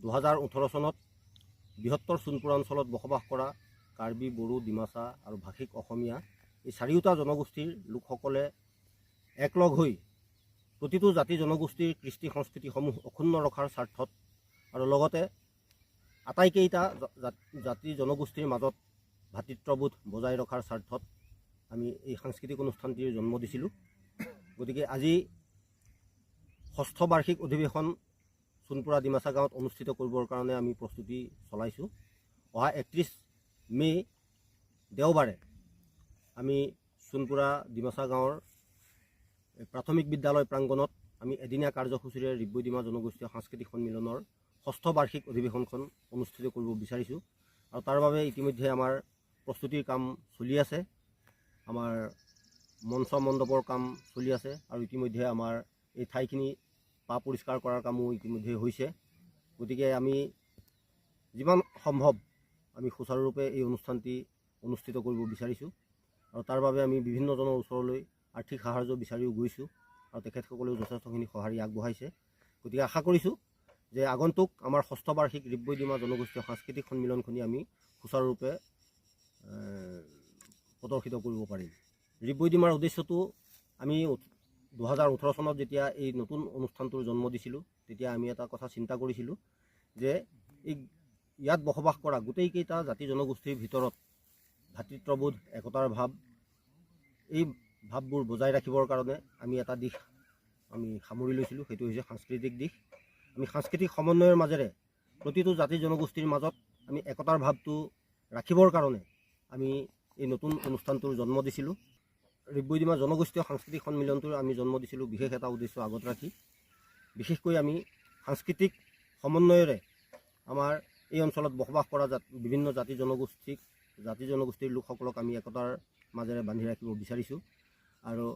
2018 চনত বৃহত্তৰ সোণপুৰ অঞ্চলত বসবাস কৰা কাৰ্বি, বড়ো, ডিমাচা আৰু ভাষিক অসমীয়া এই চাৰিওটা জনগোষ্ঠীৰ লোকসকলে একলগ হৈ প্ৰতিটো জাতি জনগোষ্ঠীৰ কৃষ্টি সংস্কৃতিসমূহ অক্ষুণ্ণ ৰখাৰ স্বাৰ্থত আৰু লগতে আটাইকেইটা জাতি জনগোষ্ঠীৰ মাজত ভাতৃত্ববোধ বজাই ৰখাৰ স্বাৰ্থত আমি এই সাংস্কৃতিক অনুষ্ঠানটিৰ জন্ম দিছিলোঁ। গতিকে আজি ষষ্ঠ বাৰ্ষিক অধিৱেশন সোণপুৰা ডিমাচা গাঁৱত অনুষ্ঠিত কৰিবৰ কাৰণে আমি প্ৰস্তুতি চলাইছোঁ। অহা 31 মে দেওবাৰে আমি সোণপুৰা ডিমাচা গাঁৱৰ প্ৰাথমিক বিদ্যালয় প্ৰাংগণত আমি এদিনীয়া কাৰ্যসূচীৰে ৰিব্বৈ ডিমা জনগোষ্ঠীয় সাংস্কৃতিক সন্মিলনৰ ষষ্ঠ বাৰ্ষিক অধিৱেশনখন অনুষ্ঠিত কৰিব বিচাৰিছোঁ আৰু তাৰ বাবে ইতিমধ্যে আমাৰ প্ৰস্তুতিৰ কাম চলি আছে। আমাৰ মঞ্চ মণ্ডপৰ কাম চলি আছে আৰু ইতিমধ্যে আমাৰ এই ঠাইখিনি পা পৰিষ্কাৰ কৰাৰ কামো ইতিমধ্যে হৈছে। গতিকে আমি যিমান সম্ভৱ আমি সুচাৰুৰূপে এই অনুষ্ঠানটি অনুষ্ঠিত কৰিব বিচাৰিছোঁ আৰু তাৰ বাবে আমি বিভিন্নজনৰ ওচৰলৈ আৰ্থিক সাহায্য বিচাৰিও গৈছোঁ আৰু তেখেতসকলেও যথেষ্টখিনি সঁহাৰি আগবঢ়াইছে। গতিকে আশা কৰিছোঁ যে আগন্তুক আমাৰ ষষ্ঠ বাৰ্ষিক ৰিব্বৈ ডিমা জনগোষ্ঠীয় সাংস্কৃতিক সন্মিলনখনি আমি সুচাৰুৰূপে প্ৰদৰ্শিত কৰিব পাৰিম। ৰিব্বৈ ডিমাৰ উদ্দেশ্যটো আমি 2018 চনত যেতিয়া এই নতুন অনুষ্ঠানটোৰ জন্ম দিছিলোঁ তেতিয়া আমি এটা কথা চিন্তা কৰিছিলোঁ যে ইয়াত বসবাস কৰা গোটেইকেইটা জাতি জনগোষ্ঠীৰ ভিতৰত ভাতৃত্ববোধ একতাৰ ভাৱ এই ভাৱবোৰ বজাই ৰাখিবৰ কাৰণে আমি এটা দিশ আমি সামৰি লৈছিলোঁ, সেইটো হৈছে সাংস্কৃতিক দিশ। আমি সাংস্কৃতিক সমন্বয়ৰ মাজেৰে প্ৰতিটো জাতি জনগোষ্ঠীৰ মাজত আমি একতাৰ ভাৱটো ৰাখিবৰ কাৰণে আমি এই নতুন অনুষ্ঠানটোৰ জন্ম দিছিলোঁ। ৰিব্বৈ ডিমা জনগোষ্ঠীয় সাংস্কৃতিক সন্মিলনটোৰ আমি জন্ম দিছিলোঁ বিশেষ এটা উদ্দেশ্য আগত ৰাখি। বিশেষকৈ আমি সাংস্কৃতিক সমন্বয়ৰে আমাৰ এই অঞ্চলত বসবাস কৰা বিভিন্ন জাতি জনগোষ্ঠীৰ লোকসকলক আমি একতাৰ মাজেৰে বান্ধি ৰাখিব বিচাৰিছোঁ। আৰু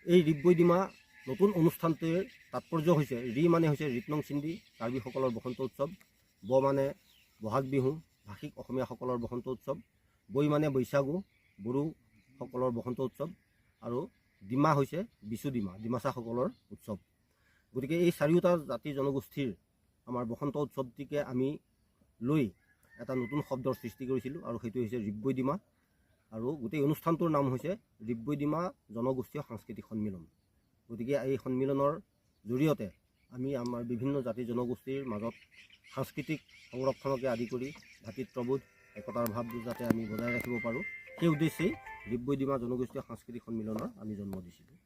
এই ৰিব্বৈ ডিমা নতুন অনুষ্ঠানটোৰ তাৎপৰ্য হৈছে ৰি মানে হৈছে ৰিকনং চিন্দি কাৰ্বিসকলৰ বসন্ত উৎসৱ, ব মানে বহাগ বিহু ভাষিক অসমীয়াসকলৰ বসন্ত উৎসৱ, বৈ মানে বৈশাগু বড়োসকলৰ বসন্ত উৎসৱ আৰু ডিমা হৈছে বিচু ডিমা ডিমাচাসকলৰ উৎসৱ। গতিকে এই চাৰিওটা জাতি জনগোষ্ঠীৰ আমাৰ বসন্ত উৎসৱটিকে আমি লৈ এটা নতুন শব্দৰ সৃষ্টি কৰিছিলোঁ আৰু সেইটো হৈছে ৰিব্বৈ ডিমা আৰু গোটেই অনুষ্ঠানটোৰ নাম হৈছে ৰিব্বৈ ডিমা জনগোষ্ঠীয় সাংস্কৃতিক সন্মিলন। গতিকে এই সন্মিলনৰ জৰিয়তে আমি আমাৰ বিভিন্ন জাতি জনগোষ্ঠীৰ মাজত সাংস্কৃতিক সংৰক্ষণকে আদি কৰি ভাতৃত্ববোধ একতাৰ ভাৱবোৰ যাতে আমি বজাই ৰাখিব পাৰোঁ সেই উদ্দেশ্যেই ৰিব্বৈ ডিমা জনগোষ্ঠীয় সাংস্কৃতিক সন্মিলনৰ আমি জন্ম দিছিলোঁ।